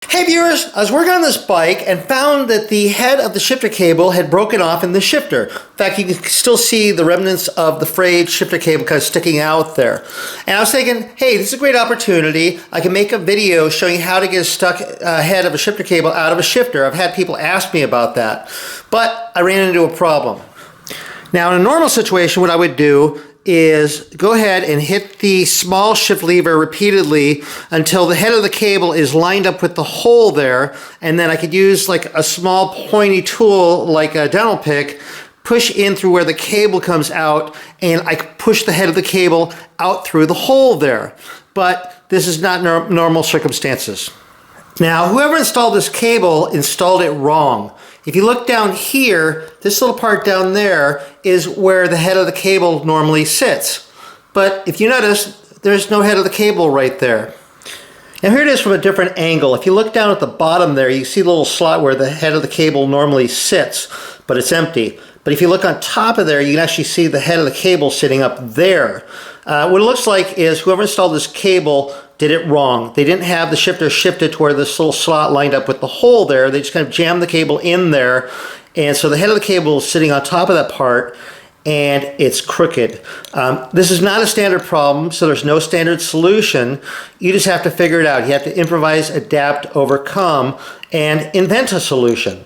Hey viewers, I was working on this bike and found that the head of the shifter cable had broken off in the shifter. In fact, you can still see the remnants of the frayed shifter cable kind of sticking out there. And I was thinking, hey, this is a great opportunity. I can make a video showing how to get a stuck head of a shifter cable out of a shifter. I've had people ask me about that, but I ran into a problem. Now, in a normal situation, what I would do is go ahead and hit the small shift lever repeatedly until the head of the cable is lined up with the hole there, and then I could use like a small pointy tool like a dental pick, push in through where the cable comes out, and I could push the head of the cable out through the hole there. But this is not normal circumstances. Now, whoever installed this cable installed it wrong. If you look down here, this little part down there is where the head of the cable normally sits. But if you notice, there's no head of the cable right there. Now here it is from a different angle. If you look down at the bottom there, you see the little slot where the head of the cable normally sits, but it's empty. But if you look on top of there, you can actually see the head of the cable sitting up there. What it looks like is whoever installed this cable did it wrong. They didn't have the shifter shifted to where this little slot lined up with the hole there. They just kind of jammed the cable in there. And so the head of the cable is sitting on top of that part and it's crooked. This is not a standard problem, so there's no standard solution. You just have to figure it out. You have to improvise, adapt, overcome, and invent a solution.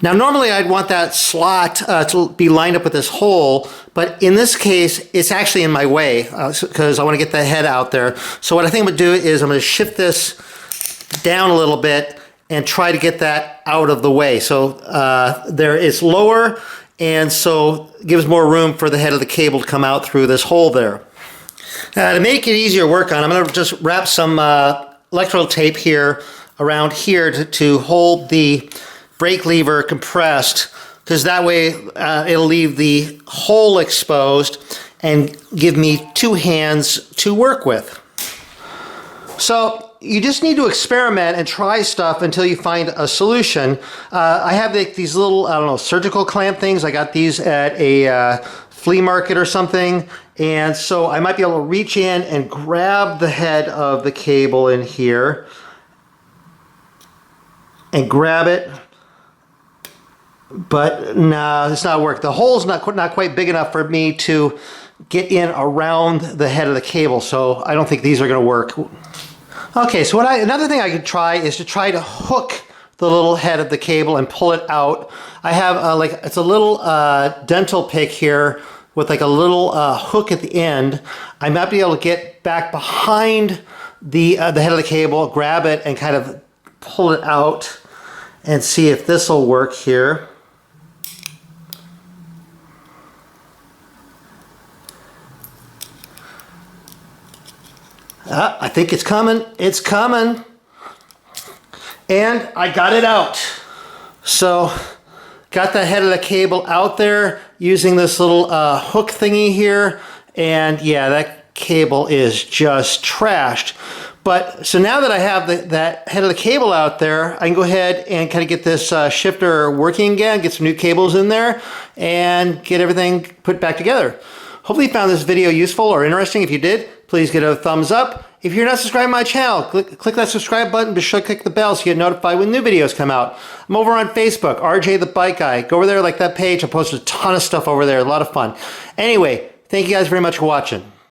Now normally I'd want that slot to be lined up with this hole, but in this case it's actually in my way because I want to get the head out there. So what I think I'm going to do is I'm going to shift this down a little bit and try to get that out of the way. So there it's lower, and so it gives more room for the head of the cable to come out through this hole there. To make it easier to work on, I'm going to just wrap some electrical tape here around here to hold the brake lever compressed, because that way it'll leave the hole exposed and give me two hands to work with. So you just need to experiment and try stuff until you find a solution. I have these little, I don't know, surgical clamp things. I got these at a flea market or something, and so I might be able to reach in and grab the head of the cable in here and grab it. But no, it's not working. The hole's not quite big enough for me to get in around the head of the cable, so I don't think these are going to work. Okay, so another thing I could try is to try to hook the little head of the cable and pull it out. I have it's a little dental pick here with like a little hook at the end. I might be able to get back behind the head of the cable, grab it, and kind of pull it out and see if this will work here. I think it's coming. It's coming. And I got it out. So, got the head of the cable out there using this little hook thingy here. And yeah, that cable is just trashed. But so now that I have that head of the cable out there, I can go ahead and kind of get this shifter working again, get some new cables in there, and get everything put back together. Hopefully you found this video useful or interesting. If you did, please give it a thumbs up. If you're not subscribed to my channel, click that subscribe button. Be sure to click the bell so you get notified when new videos come out. I'm over on Facebook, RJ the Bike Guy. Go over there, like that page. I post a ton of stuff over there. A lot of fun. Anyway, thank you guys very much for watching.